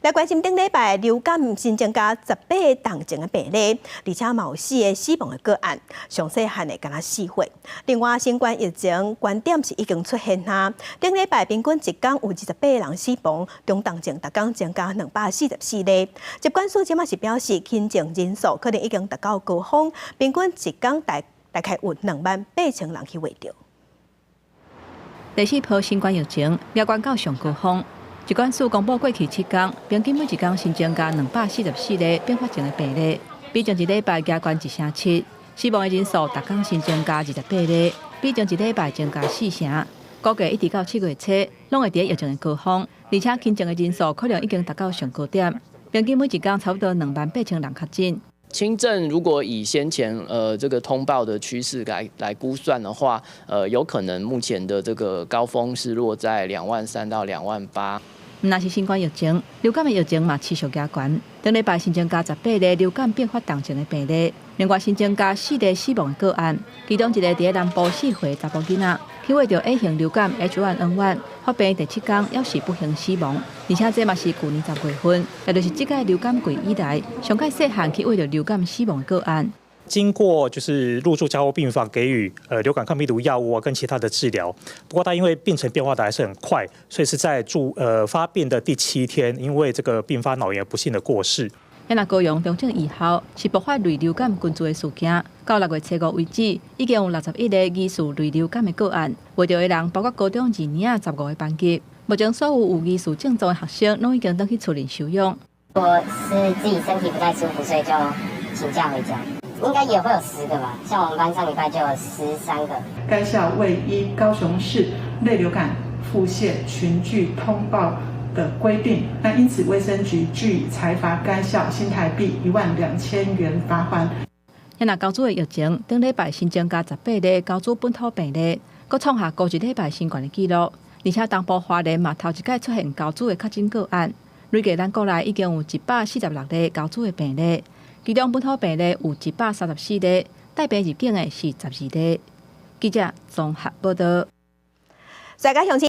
来关心顶礼拜流感新增加18重症的病例，而且嘛有4个死亡的个案，上细汉的敢若4岁。另外，新冠疫情观点是已经出现哈，顶礼拜平均一天有28人死亡，中重症每天增加244例。疾管署即马是表示，轻症人数可能已经达到高峰，平均一天大概有28000人去围着。第4波新冠疫情飙关到上高峰。疾管署公布过去7天，平均每一天新增加244例并发症的病例，比前一礼拜加悬1成7。死亡的人数每天新增加28例，比前一礼拜增加4成。估计一直到7月初，拢会伫疫情的高峰，而且轻症的人数可能已经达到上高点，平均每一天差不多28000人确诊。轻症如果以先前这个通报的趋势来估算的话，有可能目前的这个高峰是落在23000到28000。若是新冠疫情，流感的疫情嘛持续加悬。顶礼拜新增加18例流感并发重症的病例，另外新增加4例死亡的个案，其中一个伫南部4岁查甫囡仔，去为着 A 型流感 H1N1 发病第7天，也是不幸死亡，而且这嘛是去年10月份，也就是这届流感季以来上届细汉去为着流感死亡的个案。经过就是入住加护病房给予流感抗病毒药物啊跟其他的治疗，不过他因为病程变化的还是很快，所以是在发病的第7天，因为这个并发脑炎不幸的过世。那高雄中正2号是爆发类流感群聚的事件，到6月初5为止，已经有61个疑似类流感的个案，围着的人包括高中2年15个班级。目前所有疑似症状的学生，拢已经回去厝里休养。我是自己身体不太舒服，所以就请假回家。应该也会有10个吧，像我们班上礼拜就有13个。该校未依高雄市类流感腹泻群聚通报的规定，那因此卫生局据以裁罚该校新台币12000元罚款。那高主的疫情，顶礼拜新增加18例高主本土病例，佫创下高一礼拜新冠的纪录，而且东部花莲嘛头一届出现高主的确诊个案，累计咱国内已经有146例高主的病例。其中本土病例有134例，带病入境的是12例。记者综合报道。再加详细。